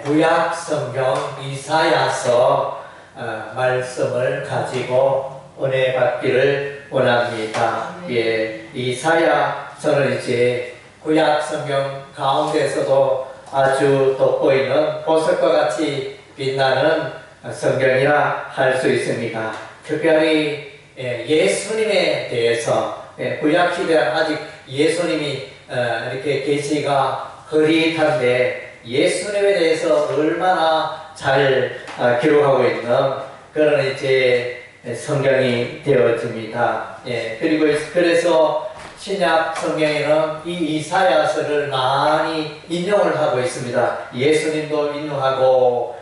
구약 성경 이사야서 말씀을 가지고 은혜 받기를 원합니다. 이사야서는 이제 구약 성경 가운데서도 아주 돋보이는 보석과 같이 빛나는 성경이라 할 수 있습니다. 특별히 예수님에 대해서 구약 시대는 아직 예수님이 이렇게 계시가 흐릿한데 예수님에 대해서 얼마나 잘 기록하고 있는 그런 이제 성경이 되어집니다. 그리고 그래서 신약 성경에는 이 이사야서를 많이 인용을 하고 있습니다. 예수님도 인용하고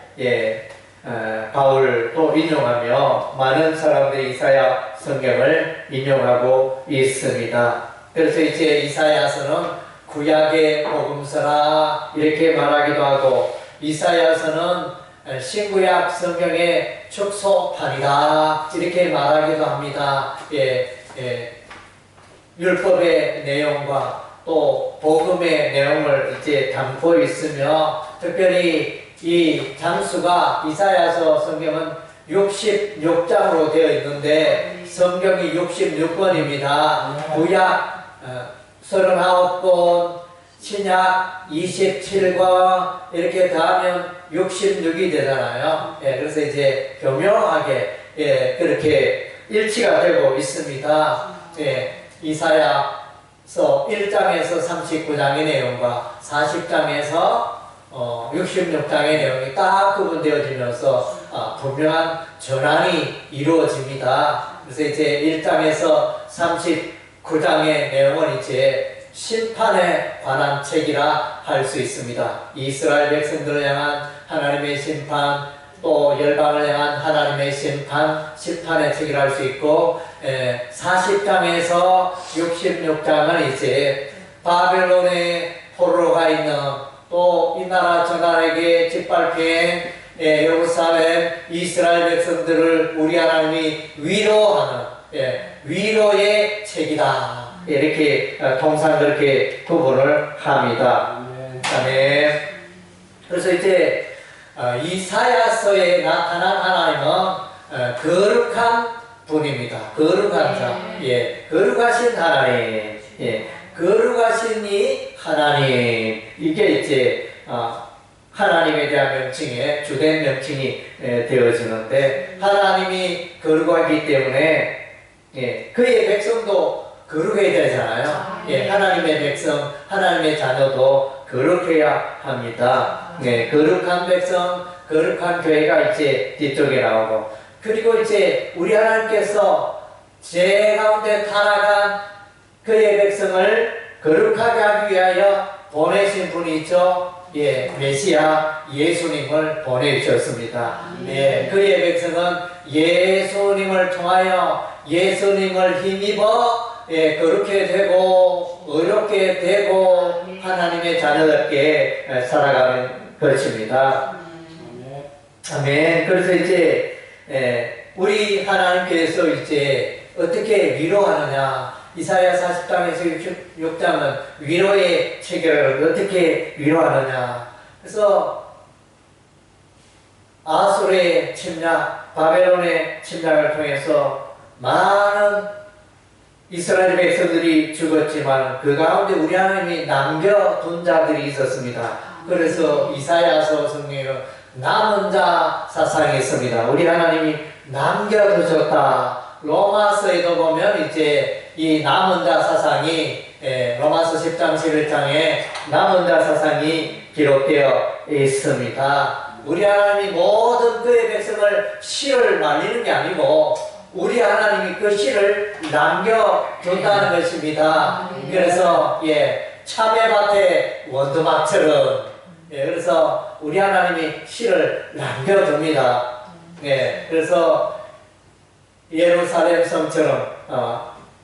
바울도 인용하며 많은 사람들이 이사야 성경을 인용하고 있습니다. 그래서 이제 이사야서는 구약의 복음서라 이렇게 말하기도 하고 이사야서는 신구약 성경의 축소판이다 이렇게 말하기도 합니다. 율법의 내용과 또 복음의 내용을 이제 담고 있으며 특별히 이 장수가 이사야서 성경은 66장으로 되어 있는데 성경이 66권입니다. 구약 39권, 신약 27권 이렇게 더하면 66이 되잖아요. 그래서 이제 교묘하게 그렇게 일치가 되고 있습니다. 이사야서 1장에서 39장의 내용과 40장에서 66장의 내용이 딱 구분되어지면서 분명한 전환이 이루어집니다. 그래서 이제 1장에서 39장의 내용은 이제 심판에 관한 책이라 할 수 있습니다. 이스라엘 백성들을 향한 하나님의 심판, 또 열방을 향한 하나님의 심판의 책이라 할 수 있고 40장에서 66장은 이제 바벨론의 포로가 있는 또 이 나라 저 나라에게 짓밟힌 예루살렘 이스라엘 백성들을 우리 하나님이 위로하는 위로의 책이다. 이렇게 통상 그렇게 구분을 합니다. 아멘. 그래서 이제 이사야서에 나타난 하나님은 거룩한 분입니다. 거룩한 자. 거룩하신 하나님. 거룩하신 이 하나님. 이게 이제 하나님에 대한 명칭의 주된 명칭이 되어지는데 하나님이 거룩하기 때문에 그의 백성도 거룩해야 되잖아요. 하나님의 백성, 하나님의 자녀도 거룩해야 합니다. 거룩한 백성, 거룩한 교회가 이제 뒤쪽에 나오고 그리고 이제 우리 하나님께서 죄 가운데 타락한 그의 백성을 거룩하게 하기 위하여 보내신 분이 있죠. 메시아 예수님을 보내주셨습니다. 그의 백성은 예수님을 통하여 예수님을 힘입어 거룩게 되고 의롭게 되고 하나님의 자녀답게 살아가는 것입니다. 아멘. 그래서 이제 우리 하나님께서 이제 어떻게 위로하느냐. 이사야 40장에서 66장은 위로의 책이라고 어떻게 위로하느냐. 그래서 아수르의 침략, 바벨론의 침략을 통해서 많은 이스라엘 백성들이 죽었지만 그 가운데 우리 하나님이 남겨둔 자들이 있었습니다. 그래서 이사야서 성경에는 남은 자 사상이 있습니다. 우리 하나님이 남겨두셨다. 로마서에도 보면 이제 이 남은 자 사상이 로마서 10장 11장에 남은 자 사상이 기록되어 있습니다. 우리 하나님이 모든 그의 백성을 씨를 말리는 게 아니고 우리 하나님이 그 씨를 남겨둔다는 것입니다. 그래서 참외밭의 원두막처럼 그래서 우리 하나님이 씨를 남겨둡니다. 그래서 예루살렘 성처럼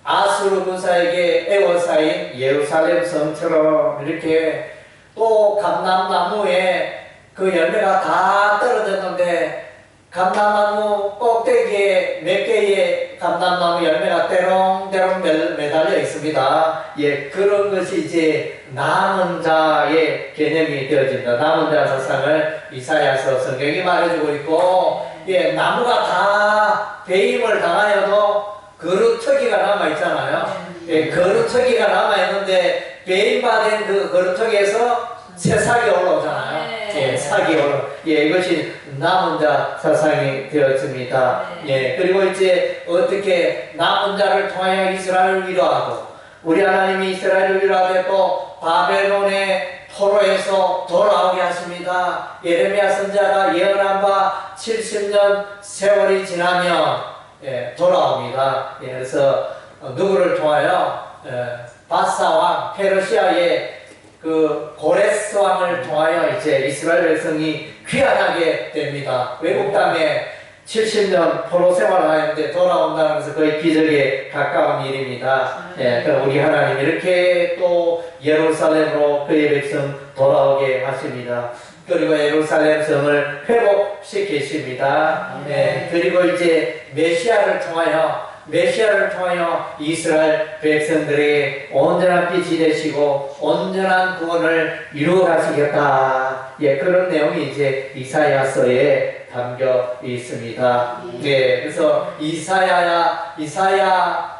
아수르 군사에게 에워싸인 예루살렘 성처럼 이렇게 또 감람나무에 그 열매가 다 떨어졌는데 감람나무 꼭대기에 몇 개의 감람나무 열매가 때롱때롱 매달려 있습니다. 예, 그런 것이 이제 남은 자의 개념이 되어진다. 남은 자 사상을 이사야서 성경이 말해주고 있고, 예, 나무가 다 배임을 당하여도 거루터기가 남아있잖아요. 예, 거루터기가 남아있는데 배임받은 그 거루터기에서 새싹이 올라오잖아요. 예, 삭이 올라. 예, 이것이 남은 자 사상이 되었습니다. 예, 그리고 이제 어떻게 남은 자를 통하여 이스라엘을 위로하고, 우리 하나님이 이스라엘을 위로하되 또 바벨론의 포로에서 돌아오게 하십니다. 예레미야 선지자가 예언한 바 70년 세월이 지나면 돌아옵니다. 예, 그래서 누구를 통하여 바사왕 페르시아의 그 고레스 왕을 통하여 이제 이스라엘 백성이 귀환하게 됩니다. 외국 땅에 70년 포로 생활을 하는데 돌아온다는 것은 거의 기적에 가까운 일입니다. 예, 우리 하나님 이렇게 또 예루살렘으로 그의 백성 돌아오게 하십니다. 그리고 예루살렘 성을 회복시키십니다. 예, 그리고 이제 메시아를 통하여 이스라엘 백성들의 온전한 빛이 되시고 온전한 구원을 이루어 가시겠다. 예, 그런 내용이 이제 이사야서에 담겨 있습니다. 예, 그래서 이사야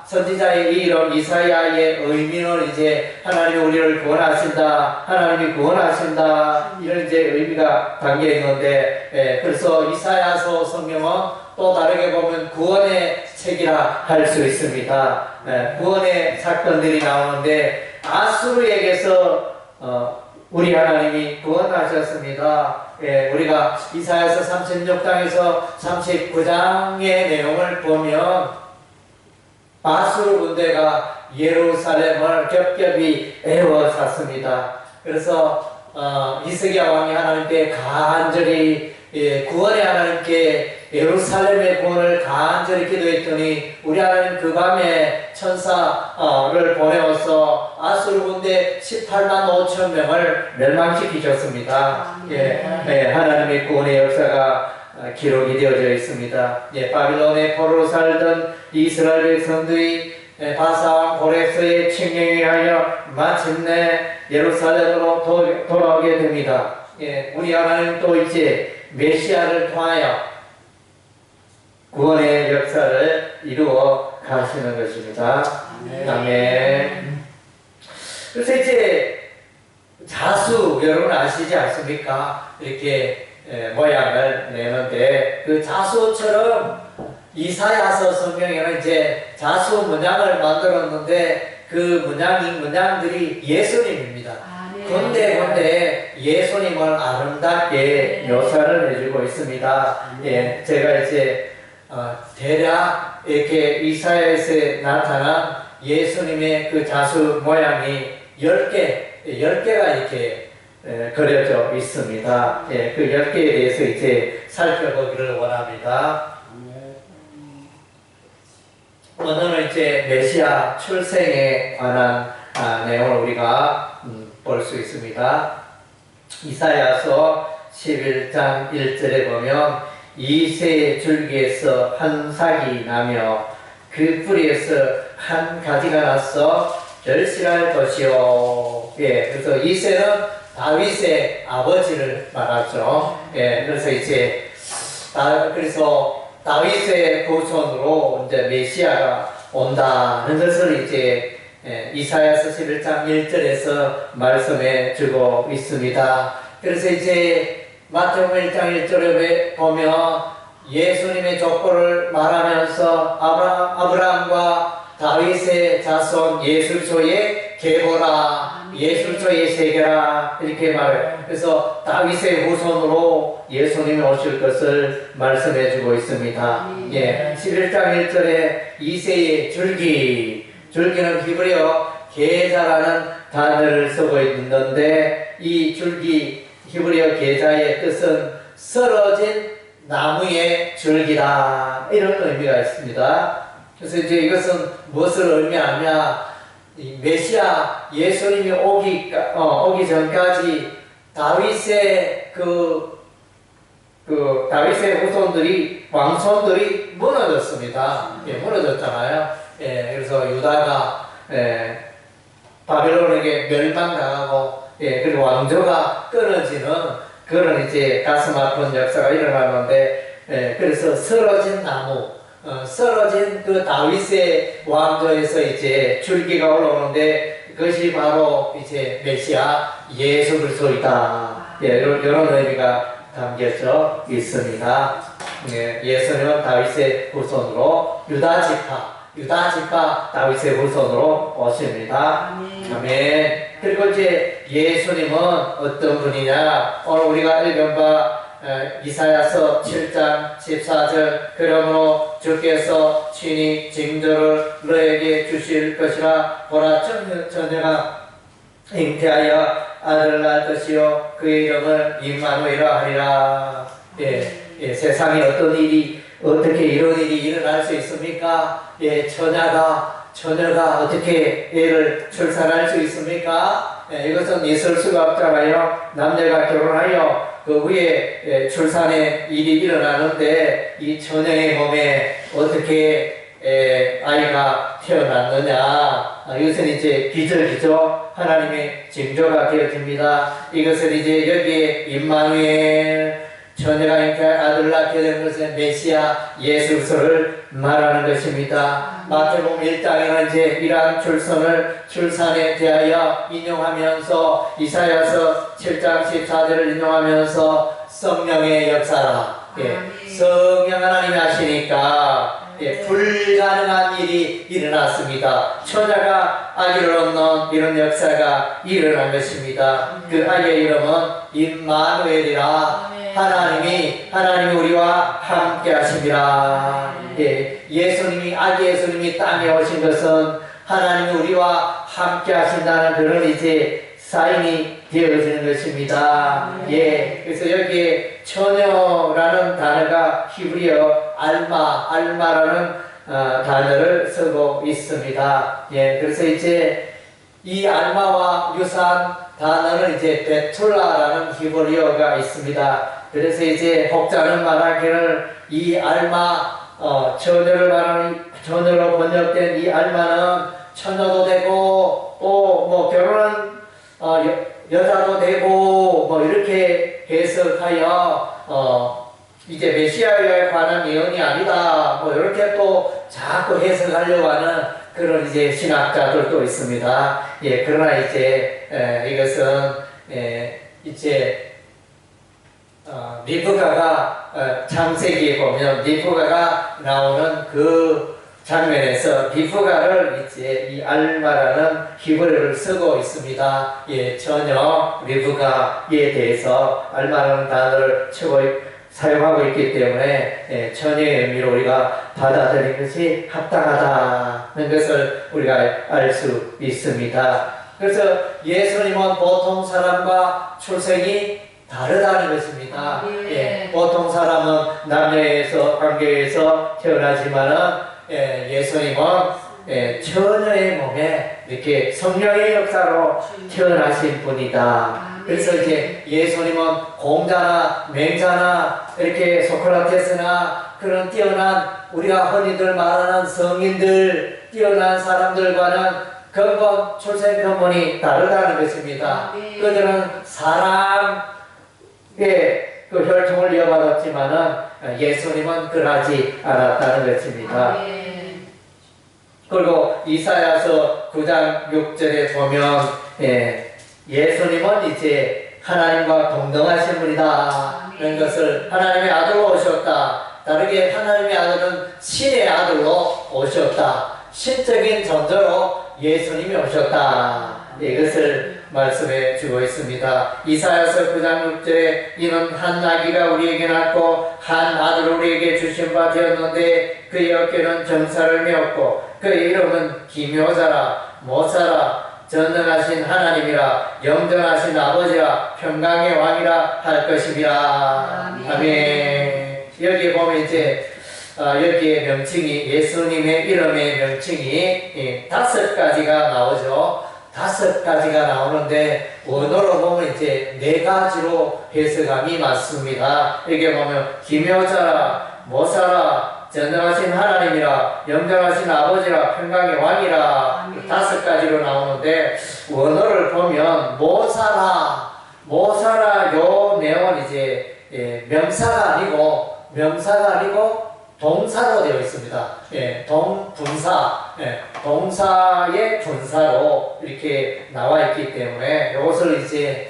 선지자의 이름 이사야의 의미는 이제 하나님이 우리를 구원하신다, 하나님이 구원하신다, 이런 이제 의미가 담겨 있는데, 예, 그래서 이사야서 성경은 또 다르게 보면 구원의 책이라 할 수 있습니다. 예, 구원의 사건들이 나오는데 아수르에게서 우리 하나님이 구원하셨습니다. 예, 우리가 이사야서 36장에서 39장의 내용을 보면 아수르 군대가 예루살렘을 겹겹이 에워쌌습니다. 그래서 히스기야 왕이 하나님께 간절히 구원의 하나님께 예루살렘의 구원을 간절히 기도했더니 우리 하나님 그 밤에 천사를 보내어서 아수르 군대 18만 5천 명을 멸망시키셨습니다. 예, 하나님의 구원의 역사가 기록이 되어져 있습니다. 예, 바빌론의 포로로 살던 이스라엘 백성들이 바사왕 고레스의 칙령에 하여 마침내 예루살렘으로 돌아오게 됩니다. 예, 우리 하나님 또 이제 메시아를 통하여 구원의 역사를 이루어 가시는 것입니다. 아멘. 그래서 이제 자수, 여러분 아시지 않습니까? 이렇게 모양을 내는데, 그 자수처럼 이사야서 성경에는 이제 자수 문양을 만들었는데, 그 문양들이 예수님입니다. 근데 예수님을 아름답게 묘사를 해주고 있습니다. 예, 제가 이제 대략 이렇게 이사야에서 나타난 예수님의 그 자수 모양이 10개가 이렇게 그려져 있습니다. 예, 그 10개에 대해서 이제 살펴보기를 원합니다. 오늘은 이제 메시아 출생에 관한 내용을 우리가 볼 수 있습니다. 이사야서 11장 1절에 보면 이새의 줄기에서 한 삭이 나며 그 뿌리에서 한 가지가 나서 결실할 것이요. 예, 그래서 이새는 다윗의 아버지를 말하죠. 예, 그래서 이제 그래서 다윗의 후손으로 이제 메시아가 온다는 것을 이제 이사야서 11장 1절에서 말씀해 주고 있습니다. 그래서 이제 마태복음 1장 1절에 보면 예수님의 족보를 말하면서 아브라함과 다윗의 자손 예술초에 계보라, 예술초에 새겨라, 이렇게 말해요. 그래서 다윗의 후손으로 예수님이 오실 것을 말씀해 주고 있습니다. 예, 11장 1절에 이새의 줄기는 히브리어 게자라는 단어를 쓰고 있는데, 이 줄기 히브리어 게자의 뜻은 썰어진 나무의 줄기다, 이런 의미가 있습니다. 그래서 이제 이것은 무엇을 의미하냐, 이 메시아 예수님이 오기 전까지 다윗의 그 그 다윗의 후손들이 왕손들이 무너졌습니다. 예, 무너졌잖아요. 예, 그래서 유다가 바벨론에게 멸망당하고 그리고 왕조가 끊어지는 그런 이제 가슴 아픈 역사가 일어나는데 그래서 쓰러진 나무, 쓰러진 그 다윗의 왕조에서 이제 줄기가 올라오는데 그것이 바로 이제 메시아 예수 그리스도이다. 이런 의미가 담겨져 있습니다. 예수님은 다윗의 후손으로 유다 지파 다윗의 후손으로 오십니다. 아멘. 그리고 이제 예수님은 어떤 분이냐? 오늘 우리가 읽은 바 이사야서 7장 14절 그러므로 주께서 친히 징조를 너에게 주실 것이라 보라 처녀가 잉태하여 아들을 낳을 것이요 그의 이름을 임마누엘이라 하리라. 세상에 어떤 일이 어떻게 이런 일이 일어날 수 있습니까? 처녀가 어떻게 애를 출산할 수 있습니까? 이것은 있을 수가 없잖아요. 남녀가 결혼하여 그 후에 출산의 일이 일어나는데 이 처녀의 몸에 어떻게 아이가 태어났느냐? 이것은 이제 기적이죠. 하나님의 징조가 되어집니다. 이것은 이제 여기에 임마누엘 처녀가 잉태할 아들을 낳게 된 것은 메시아 예수 그리스도를 말하는 것입니다. 마태복음 1장에는 이제 이러한 출산에 대하여 인용하면서 이사야서 7장 14절을 인용하면서 성령의 역사라. 성령 하나님이 하시니까 불가능한 일이 일어났습니다. 처녀가 아기를 얻는 이런 역사가 일어난 것입니다. 그 아기의 이름은 임마누엘이라. 하나님이 우리와 함께 하십니다. 예수님이 아기 예수님이 땅에 오신 것은 하나님이 우리와 함께 하신다는 그런 이제 사인이 되어지는 것입니다. 그래서 여기에 처녀라는 단어가 히브리어 알마라는 단어를 쓰고 있습니다. 그래서 이제 이 알마와 유사한 단어는 이제 베툴라라는 히브리어가 있습니다. 그래서 이제 혹자는 말하기를 이 알마 처녀를 말하는 처녀로 번역된 이 알마는 처녀도 되고 또 뭐 결혼한 여자도 되고 뭐 이렇게 해석하여 이제 메시아에 관한 예언이 아니다 뭐 이렇게 또 자꾸 해석하려고 하는 그런 이제 신학자들도 있습니다. 그러나 이제 이것은 이제 리브가가 창세기에 보면 리브가가 나오는 그 장면에서 리브가를 이제 이 알마라는 히브리어를 쓰고 있습니다. 전혀 리브가에 대해서 알마라는 단어를 사용하고 있기 때문에 처녀의 의미로 우리가 받아들인 것이 합당하다는 것을 우리가 알 수 있습니다. 그래서 예수님은 보통 사람과 출생이 다르다는 것입니다. 보통 사람은 남녀에서 관계에서 태어나지만은 예수님은 처녀의 몸에 이렇게 성령의 역사로 태어나신 분이다. 그래서 이제 예수님은 공자나 맹자나 이렇게 소크라테스나 그런 뛰어난 우리가 흔히들 말하는 성인들 뛰어난 사람들과는 근본 출생 근본이 다르다는 것입니다. 그들은 사람의 그 혈통을 이어받았지만은 예수님은 그러지 않았다는 것입니다. 그리고 이사야서 9장 6절에 보면 예수님은 이제 하나님과 동등하신 분이다. 그런 것을 하나님의 아들로 오셨다. 다르게 하나님의 아들은 신의 아들로 오셨다. 신적인 존재로 예수님이 오셨다. 이것을 말씀해 주고 있습니다. 이사야서 9장 6절에 이는 한 아기가 우리에게 낳고 한 아들을 우리에게 주신 바 되었는데 그의 어깨는 정사를 메었고 그의 이름은 기묘자라 모사라 전능하신 하나님이라 영전하신 아버지라 평강의 왕이라 할 것입니다. 아멘. 여기 보면 이제 여기에 명칭이 예수님의 이름의 명칭이 5가지가 나오죠. 다섯 가지가 나오는데 원어로 보면 이제 네 가지로 해석함이 맞습니다. 여기 보면 기묘자라, 모사라, 전능하신 하나님이라, 영전하신 아버지라, 평강의 왕이라 다섯 가지로 나오는데 원어를 보면 모사라 요 내용은 이제 명사가 아니고 동사로 되어 있습니다. 동분사, 동사의 분사로 이렇게 나와 있기 때문에 이것을 이제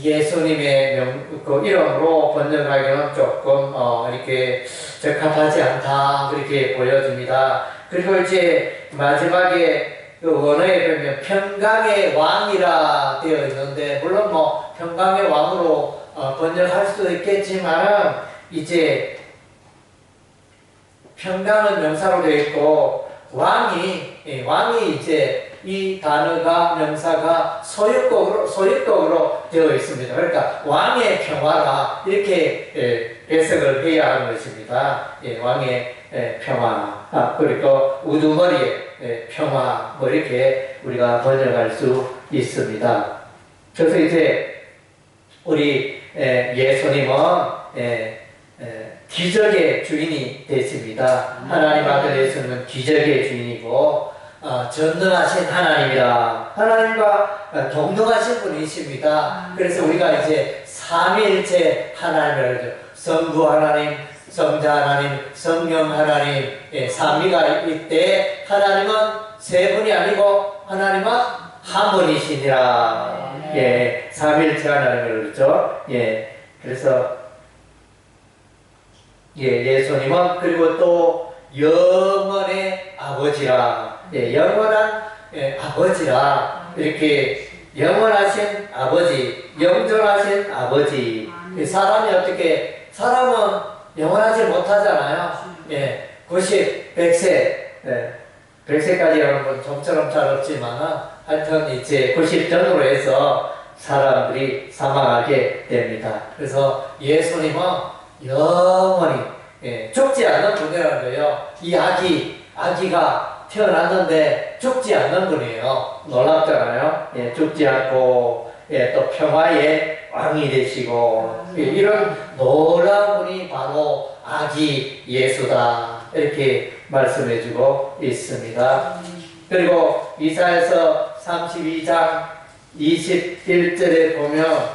예수님의 그 이름으로 번역하기는 조금 이렇게 적합하지 않다 그렇게 보여집니다. 그리고 이제 마지막에 그 원어에 보면 평강의 왕이라 되어 있는데 물론 뭐 평강의 왕으로 번역할 수도 있겠지만은 이제 평강은 명사로 되어 있고 왕이 이제 이 단어가 명사가 소유격으로 되어 있습니다. 그러니까 왕의 평화라 이렇게 해석을 해야 하는 것입니다. 왕의 평화 그리고 우두머리의 평화 뭐 이렇게 우리가 번역할 수 있습니다. 그래서 이제 우리 예수님은 기적의 주인이 되십니다. 하나님 아들 예수님은 기적의 주인이고 전능하신 하나님이라 하나님과 동등하신 분이십니다. 그래서 우리가 이제 삼위일체 하나님을 하죠. 성부 하나님, 성자 하나님, 성령 하나님 삼위가 있대 하나님은 세 분이 아니고 하나님은 한 분이시니라. 삼위일체 하나님을 그러죠. 그래서 예수님은 그리고 또 영원의 아버지라, 영원한 아버지라 이렇게 영원하신 아버지, 영존하신 아버지. 사람은 영원하지 못하잖아요. 90, 100세, 100세까지 하는 건 좀처럼 잘 없지만 하여튼 이제 90 전후로 해서 사람들이 사망하게 됩니다. 그래서 예수님은 영원히 죽지 않는 분이라는 거예요. 이 아기가 태어났는데 죽지 않는 분이에요. 놀랍잖아요. 죽지 않고 또 평화의 왕이 되시고 이런 놀라운 분이 바로 아기 예수다 이렇게 말씀해주고 있습니다. 그리고 이사야서 32장 21절에 보면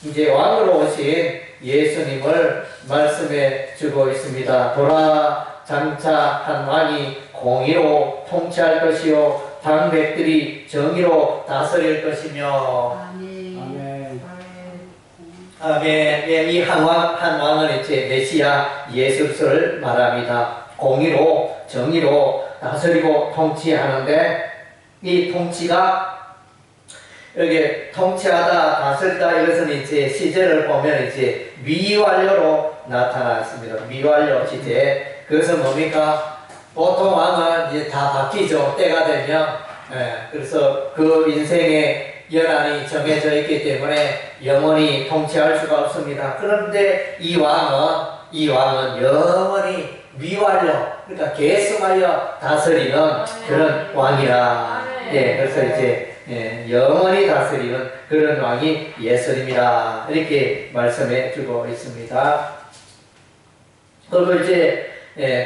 이제 왕으로 오신 예수님을 말씀해 주고 있습니다. 보라, 장차 한 왕이 공의로 통치할 것이요 당백들이 정의로 다스릴 것이며. 아멘. 아멘. 이 한 왕은 이제 메시아 예수를 말합니다. 공의로 정의로 다스리고 통치하는데 이 통치가 여기 통치하다, 다스리다 이것은 이제 시제를 보면 이제 미완료로 나타났습니다. 미완료 시제. 그것은 뭡니까? 보통 왕은 이제 다 바뀌죠. 때가 되면. 그래서 그 인생의 연한이 정해져 있기 때문에 영원히 통치할 수가 없습니다. 그런데 이 왕은 영원히 미완료, 그러니까 계속하여 다스리는 그런 왕이라. 그래서 이제 영원히 다스리는 그런 왕이 예수님이라 이렇게 말씀해 주고 있습니다. 그리고 이제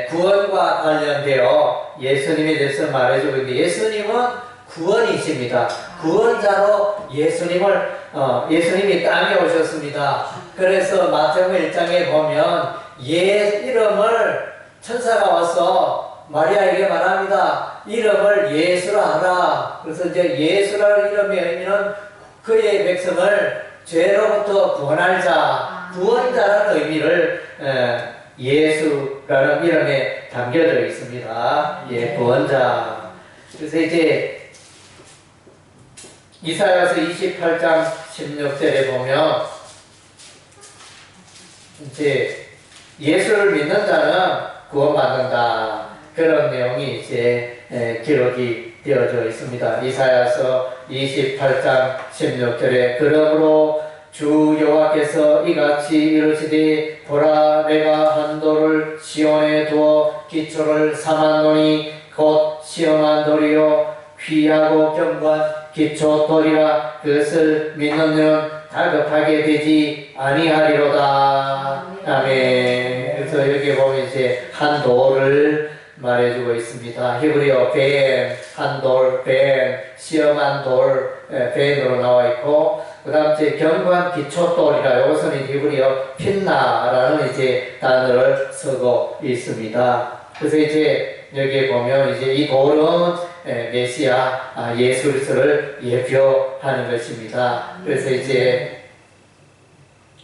구원과 관련되어 예수님에 대해서 말해주고 있는데 예수님은 구원이십니다. 구원자로 예수님이 땅에 오셨습니다. 그래서 마태복음 1장에 보면 이름을 천사가 와서 마리아에게 말합니다. 이름을 예수라 하라. 그래서 이제 예수라는 이름의 의미는 그의 백성을 죄로부터 구원할 자, 구원자라는 의미를 예수라는 이름에 담겨져 있습니다. 구원자. 그래서 이제 이사야서 28장 16절에 보면 이제 예수를 믿는 자는 구원받는다. 그런 내용이 이제 기록이 되어져 있습니다. 이사야서 28장 16절에 그러므로 주 여호와께서 이같이 이르시되 보라 내가 한 돌을 시온에 두어 기초를 삼았노니 곧 시험한 돌이요 귀하고 견고한 기초돌이라 그것을 믿는 자는 다급하게 되지 아니하리로다. 아멘. 그래서 여기 보면 이제 한 돌을 말해주고 있습니다. 히브리어 벤, 한 돌, 벤, 시험한 돌, 벤으로 나와 있고, 그 다음 이제 견고한 기초돌이라, 이것은 히브리어 핀나라는 이제 단어를 쓰고 있습니다. 그래서 이제 여기에 보면 이제 이 돌은 메시아 예수 그리스도를 예표하는 것입니다. 그래서 이제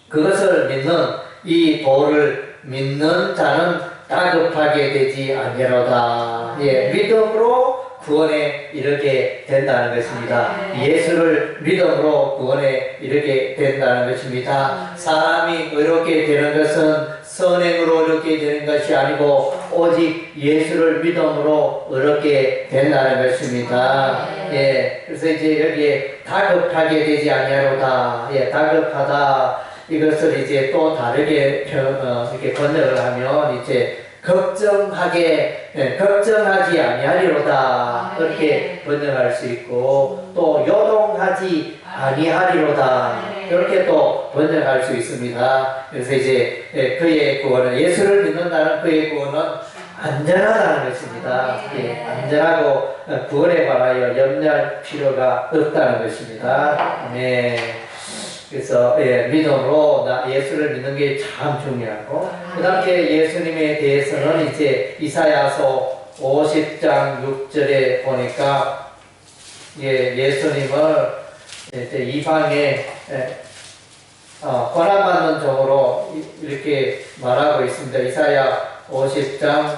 그것을 믿는 이 돌을 믿는 자는 다급하게 되지 아니하로다. 예, 믿음으로 구원에 이르게 된다는 것입니다. 예수를 믿음으로 구원에 이르게 된다는 것입니다. 사람이 의롭게 되는 것은 선행으로 의롭게 되는 것이 아니고 오직 예수를 믿음으로 의롭게 된다는 것입니다. 예, 그래서 이제 여기에 다급하게 되지 아니하로다. 예, 다급하다. 이것을 이제 또 다르게 이렇게 번역을 하면 이제 걱정하지 아니하리로다. 그렇게 번역할 수 있고, 또 요동하지 아니하리로다. 이렇게 또 번역할 수 있습니다. 그래서 이제 그의 구원은, 예수를 믿는다는 그의 구원은 안전하다는 것입니다. 예, 안전하고 구원에 관하여 염려할 필요가 없다는 것입니다. 네. 그래서 믿음으로 예수를 믿는 게 참 중요하고, 그 다음에 예수님에 대해서는 이제 이사야서 50장 6절에 보니까 예수님을 이제 이방에 권한받는 종으로 이렇게 말하고 있습니다. 이사야 50장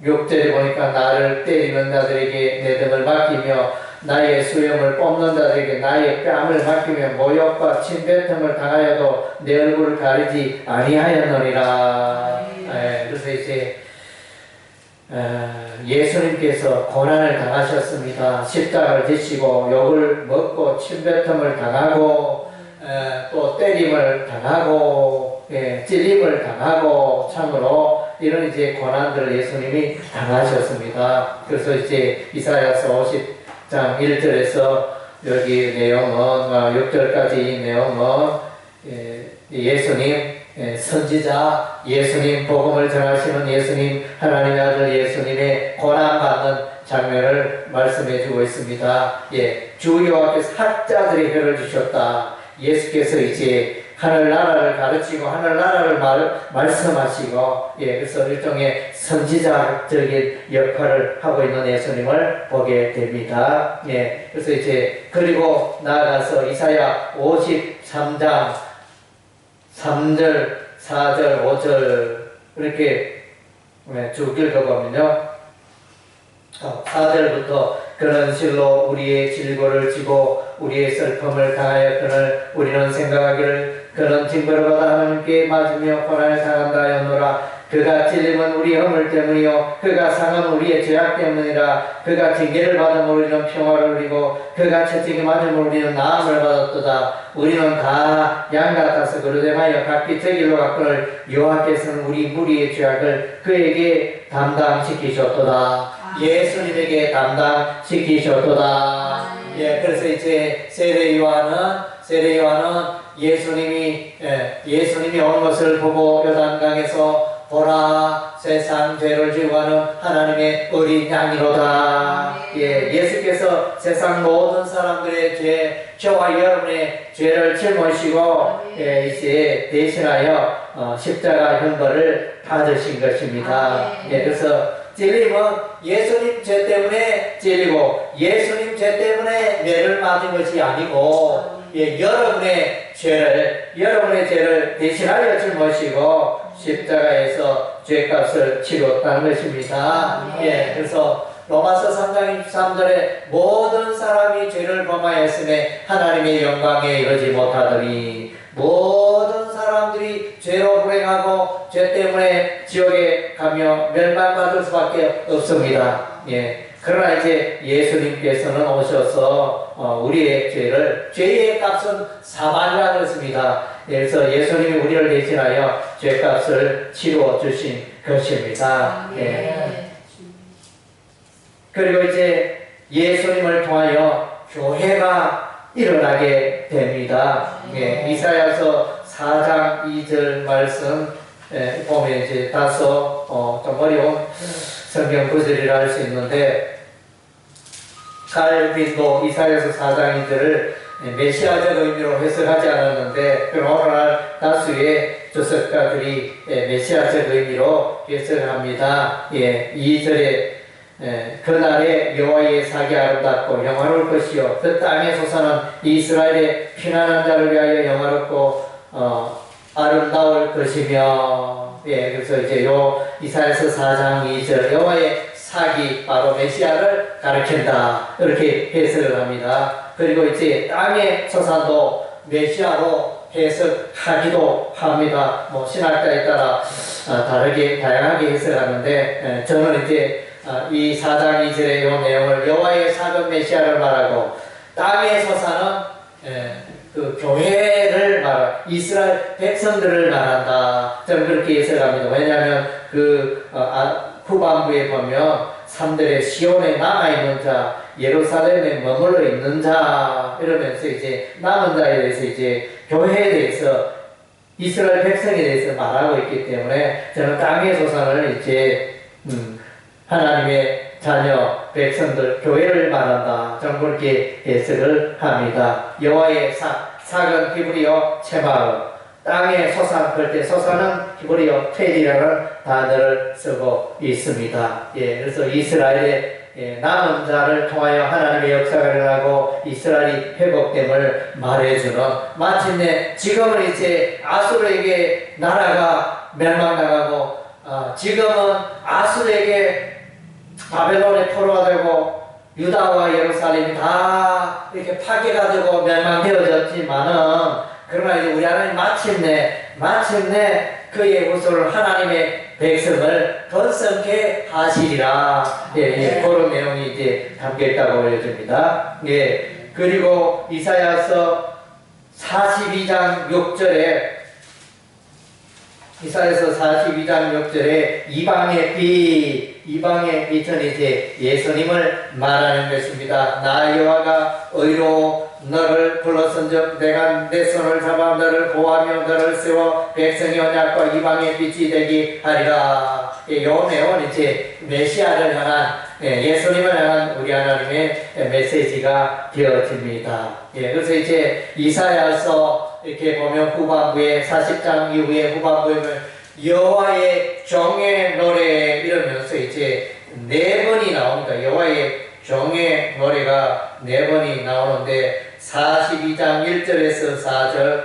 6절에 보니까 나를 때리는 자들에게 내 등을 맡기며 나의 수염을 뽑는 자들에게 나의 뺨을 맡기며 모욕과 침뱉음을 당하여도 내 얼굴을 가리지 아니하였느니라. 그래서 이제 예수님께서 고난을 당하셨습니다. 십자가를 지시고 욕을 먹고 침뱉음을 당하고 또 때림을 당하고 찔림을 당하고 참으로 이런 이제 고난들을 예수님이 당하셨습니다. 그래서 이제 이사야서 50장 1절에서 여기 내용은 6절까지 이 내용은 예수님 선지자, 예수님 복음을 전하시는 예수님, 하나님의 아들 예수님의 고난받는 장면을 말씀해 주고 있습니다. 주 여호와께서 학자들의 혀를 주셨다. 예수께서 이제 하늘나라를 가르치고 하늘나라를 말씀하시고 그래서 일종의 선지자적인 역할을 하고 있는 예수님을 보게 됩니다. 그래서 이제 그리고 나아가서 이사야 53장 3절, 4절, 5절 이렇게 쭉 읽어보면요. 4절부터 그는 실로 우리의 질고를 지고 우리의 슬픔을 당하였거늘 우리는 생각하기를 그는 징벌을 받아 하나님께 맞으며 고난을 당한다 하였노라. 그가 찔림은 우리 허물 때문이요 그가 상은 우리의 죄악 때문이라. 그가 징계를 받으면 우리는 평화를 누리고 그가 채찍에 맞으면 우리는 나음을 받았도다. 우리는 다 양 같아서 그러되하여 각기 제 길로 갔거늘 여호와께서는 우리 무리의 죄악을 그에게 담당시키셨도다. 예수님에게 담당시키셨도다. 그래서 이제 세례 요한은 예수님이 온 것을 보고 요단강에서 보라 세상 죄를 지고 가는 하나님의 어린 양이로다. 예수께서 세상 모든 사람들의 저와 여러분의 죄를 짊어지시고 이제 대신하여 십자가 형벌을 받으신 것입니다. 그래서 찔림은 예수님 죄 때문에 찔리고 예수님 죄 때문에 매를 맞은 것이 아니고 여러분의 죄를 대신하여 짊어지시고 십자가에서 죄값을 치렀다는 것입니다. 그래서 로마서 3장 23절에 모든 사람이 죄를 범하였음에 하나님의 영광에 이르지 못하더니 모든 사람들이 죄로 불행하고 죄 때문에 지옥에 가며 멸망받을 수밖에 없습니다. 그러나 이제 예수님께서는 오셔서 우리의 죄의 값은 사망이라고 했습니다. 그래서 예수님이 우리를 대신하여 죄값을 치루어 주신 것입니다. 그리고 이제 예수님을 통하여 교회가 일어나게 됩니다. 예, 이사야서 4장 2절 말씀 보면 이제 다소 좀 어려운 성경 구절이라 할 수 있는데, 칼빈도 이사야서 4장 2절을 메시아적 의미로 해석하지 않았는데, 그럼 오늘날 다수의 주석가들이 메시아적 의미로 해석을 합니다. 예, 2절에 그날에 여호와의 사기 아름답고 영화로울 것이요 그 땅에 솟아난 이스라엘의 피난한 자를 위하여 영화롭고 아름다울 것이며. 예, 그래서 이제 요 이사야서 4장 2절 여호와의 사기, 바로 메시아를 가리킨다, 이렇게 해석을 합니다. 그리고 이제 땅의 솟아난도 메시아로 해석하기도 합니다. 뭐 신학자에 따라 다양하게 해석하는데, 저는 이제 이 4장 2절의 이 내용을 여호와의 사금 메시아를 말하고 땅에 솟아는 그 교회를 말하, 이스라엘 백성들을 말한다, 저는 그렇게 해석합니다. 왜냐하면 그 후반부에 보면 산들의 시온에 남아있는 자, 예루살렘에 머물러 있는 자, 이러면서 이제 남은 자에 대해서 이제 교회에 대해서, 이스라엘 백성에 대해서 말하고 있기 때문에 저는 땅의 소산을 이제 하나님의 자녀 백성들 교회를 말한다, 저는 그렇게 해석을 합니다. 여호와의 삭은 히브리어 체마어, 땅에 솟아, 그럴 때 솟아는 히브리어 텔이라는 단어를 쓰고 있습니다. 예, 그래서 이스라엘의 남은 자를 통하여 하나님의 역사가 일어나고 이스라엘이 회복됨을 말해주는, 마침내 지금은 이제 아수르에게 나라가 멸망당하고 지금은 아수르에게 바벨론의 포로가 되고 유다와 예루살렘이 다 이렇게 파괴가 되고 멸망되어졌지만은, 그러나 이제 우리 하나님 마침내 그의 구속을 하나님의 백성을 번성케 하시리라. 예, 그런 내용이 이제 담겨있다고 알려집니다. 예, 그리고 이사야서 42장 6절에, 이사야서 42장 6절에 이방의 빛은 이제 예수님을 말하는 것입니다. 나 여호와가 의로 너를 불렀은즉 내가 내 손을 잡아 너를 보호하며 너를 세워 백성의 언약과 이방의 빛이 되게 하리라. 요 내용은 이제 메시아를 향한, 예수님을 향한 우리 하나님의 메시지가 되어집니다. 예, 그래서 이제 이사야서 이렇게 보면 후반부에 40장 이후에 후반부에 여호와의 종의 노래 이러면서 이제 4번이 나옵니다. 여호와의 종의 노래가 4번이 나오는데 42장 1절에서 4절,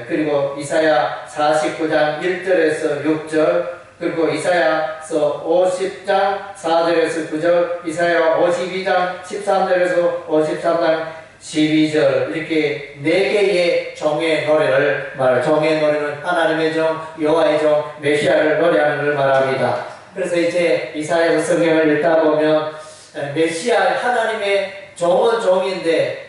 그리고 이사야 49장 1절에서 6절, 그리고 이사야서 50장 4절에서 9절, 이사야 52장 13절에서 53장 12절, 이렇게 4개의 종의 노래를 말해요. 종의 노래는 하나님의 종, 여호와의 종, 메시아를 노래하는 걸 말합니다. 그래서 이제 이사야서 성경을 읽다 보면 메시아, 하나님의 종은 종인데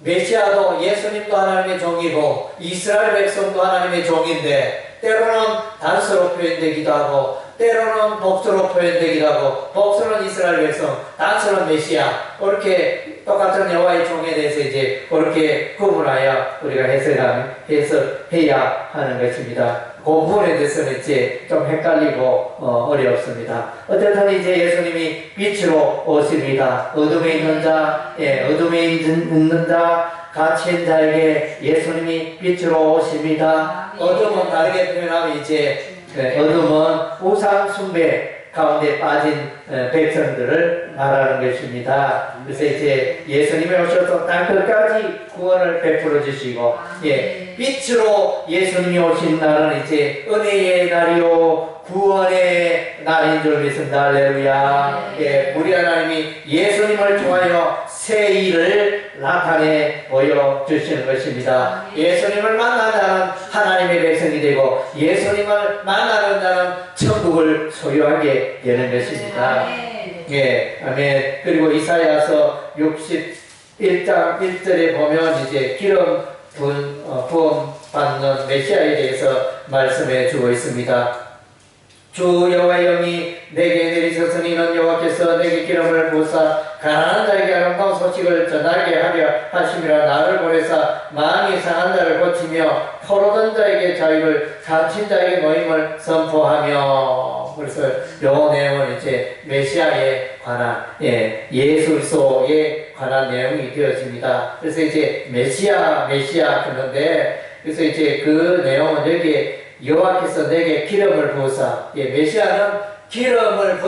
메시아도 예수님도 하나님의 종이고 이스라엘 백성도 하나님의 종인데, 때로는 단수로 표현되기도 하고 때로는 복수로 표현되기도 하고, 복수는 이스라엘 백성, 단수는 메시아, 그렇게 똑같은 여호와의 종에 대해서 이제 그렇게 구분하여 우리가 해석해야 하는 것입니다. 그 부분에 대해서는 이제 좀 헷갈리고 어렵습니다. 어쨌든 이제 예수님이 빛으로 오십니다. 어둠에 있는 자, 어둠에 있는 자, 갇힌 자에게 예수님이 빛으로 오십니다. 어둠은 다르게 표현하면 이제 어둠은 우상 숭배 가운데 빠진 백성들을 말하는 것입니다. 그래서 이제 예수님이 오셔서 땅 끝까지 구원을 베풀어 주시고, 빛으로 예수님이 오신 날은 이제 은혜의 날이요 구원의 날인 줄 믿습니다. 할렐루야. 우리 하나님이 예수님을 통하여 새 일을 나타내 보여주시는 것입니다. 예수님을 만나는 자는 하나님의 백성이 되고 예수님을 만나는 자는 천국을 소유하게 되는 것입니다. 아멘. 그리고 이사야서 61장 1절에 보면 이제 기름 부음 받는 메시아에 대해서 말씀해 주고 있습니다. 주 여호와의 영이 내게 내리셨으니 이는 여호와께서 내게 기름을 부으사 가난한 자에게 아름다운 소식을 전하게 하려 하심이라. 나를 보내사 마음이 상한 자를 고치며 포로된 자에게 자유를, 갇힌 자에게 노임을 선포하며. 그래서 요 내용은 이제 메시아에 관한, 예수 그리스도에 관한 내용이 되어집니다. 그래서 이제 메시아 그러는데, 그래서 이제 그 내용은 여기에 여호와께서 내게 기름을 부으사, 메시아는 기름을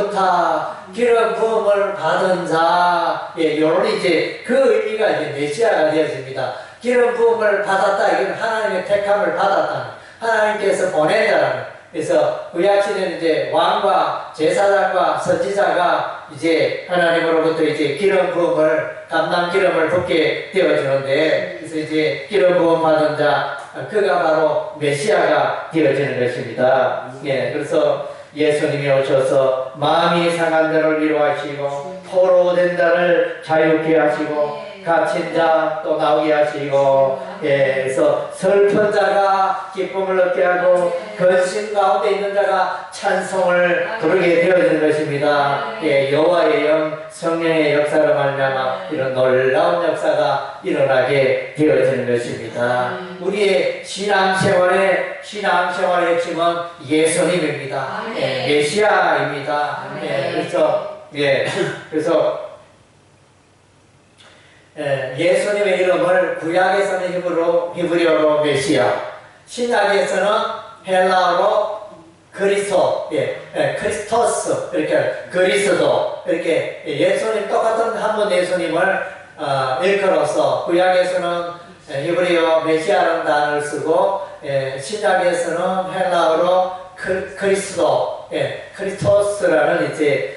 기름 부음을 받은 자, 요런 이제 그 의미가 이제 메시아가 되어집니다. 기름 부음을 받았다, 이건 하나님의 택함을 받았다, 하나님께서 보내자라는. 그래서 구약시대는 이제 왕과 제사장과 선지자가 이제 하나님으로부터 이제 기름 부음을, 감람 기름을 붓게 되어지는데, 그래서 이제 기름 부음 받은 자, 그가 바로 메시아가 되어지는 것입니다. 그래서 예수님이 오셔서 마음이 상한 자를 위로하시고, 포로된 자를 자유케 하시고, 갇힌 자 또 나오게 하시고, 그래서 슬픈 자가 기쁨을 얻게 하고, 근심 가운데 있는 자가 찬송을 부르게 되어지는 것입니다. 여호와의 영, 성령의 역사로 말미암아 이런 놀라운 역사가 일어나게 되어지는 것입니다. 우리의 신앙생활의 핵심은 예수님입니다. 메시아입니다. 그래서 예수님의 이름을 구약에서는 히브리어로 메시아, 신약에서는 헬라어로 그리스도, 크리스토스, 이렇게 그리스도, 이렇게 예수님 똑같은 한 분 예수님을 일컬어서 구약에서는 히브리어 메시아라는 단어를 쓰고, 신약에서는 헬라어로 그리스도, 크리스토스라는 이제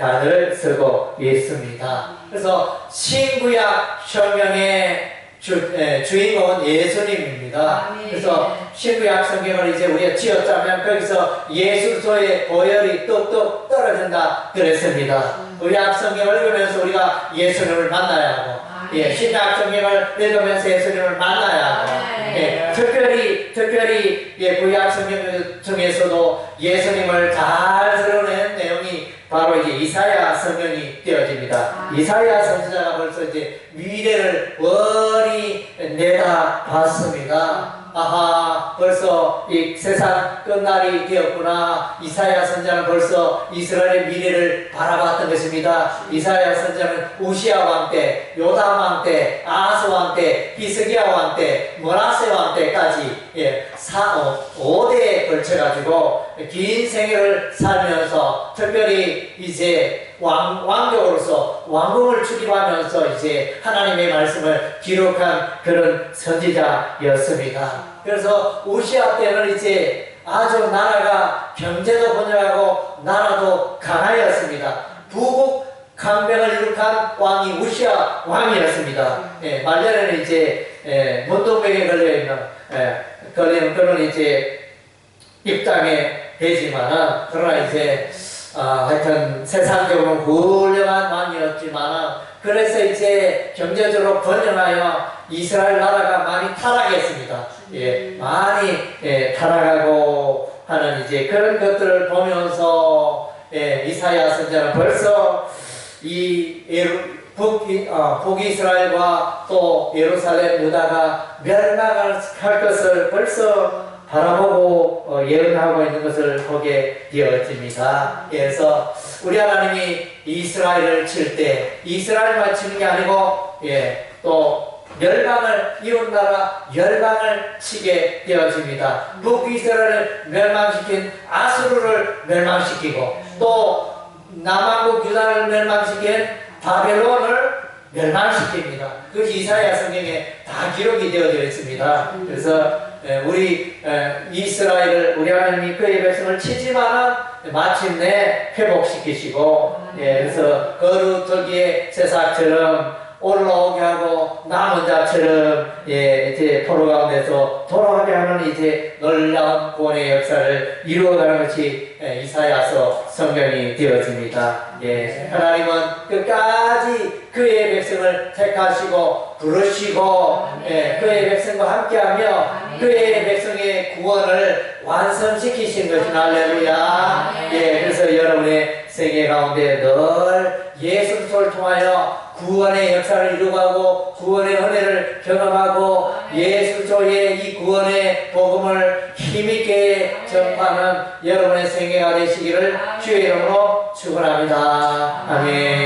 단어를 쓰고 있습니다. 그래서 신구약 성경의 주인공은 예수님입니다. 그래서 신구약 성경을 이제 우리가 쥐었자면 거기서 예수 그리스도의 보혈이 뚝뚝 떨어진다 그랬습니다. 구약 성경을 읽으면서 우리가 예수님을 만나야 하고, 신약 성경을 읽으면서 예수님을 만나야 하고, 특별히 구약 성경 중에서도 예수님을 잘 드러낸 내용이 바로 이제 이사야 성경이 되어집니다. 이사야 선지자가 벌써 이제 미래를 뻔히 내다봤습니다. 아하, 벌써 이 세상 끝날이 되었구나. 이사야 선지자는 벌써 이스라엘의 미래를 바라봤던 것입니다. 이사야 선지자는 우시아 왕 때, 요담 왕 때, 아하스 왕 때, 히스기야 왕 때, 므낫세 왕 때까지 5대에 걸쳐가지고 긴 생애를 살면서, 특별히 이제 왕족으로서 왕궁을 출입하면서 이제 하나님의 말씀을 기록한 그런 선지자였습니다. 그래서 우시아 때는 이제 아주 나라가 경제도 번영하고 나라도 강하였습니다. 부국 강병을 이룩한 왕이 우시아 왕이었습니다. 말년에는 이제 문둥병에 걸리는 그런 이제 입장에 되지만은, 그러나 이제 하여튼 세상적으로 훌륭한 왕이었지만은, 그래서 이제 경제적으로 번영하여 이스라엘 나라가 많이 타락했습니다. 많이 타락하고 하는 이제 그런 것들을 보면서 이사야 선지자는 벌써 이 북이스라엘과 또 예루살렘 유다가 멸망할 것을 벌써 바라보고 예언하고 있는 것을 보게 되어집니다. 그래서 우리 하나님이 이스라엘을 칠 때 이스라엘만 치는 게 아니고 또 멸망을, 이웃나라 멸망을 치게 되어집니다. 북이스라엘을 멸망시킨 아수르를 멸망시키고, 또 남한국 유다를 멸망시킨 바벨론을 멸망시킵니다. 그 이사야 성경에 다 기록이 되어져 있습니다. 그래서 우리 이스라엘을, 우리 하나님이 그의 백성을 치지만은 마침내 회복시키시고, 그래서 거루터기의 새싹처럼 올라오게 하고 남은 자처럼 이제 포로 가운데서 돌아가게 하는 이제 놀라운 구원의 역사를 이루어가는 것이 이사야서 성경이 되어집니다. 하나님은 끝까지 그의 백성을 택하시고 부르시고 그의 백성과 함께하며 그의 백성의 구원을 완성시키신 것이 할렐루야. 그래서 여러분의 생애 가운데 늘 예수 그리스도를 통하여 구원의 역사를 이루어가고 구원의 은혜를 경험하고 예수 그리스도의 이 구원의 복음을 힘있게 전파하는 여러분의 생애가 되시기를 주의 이름으로 축원합니다. 아멘.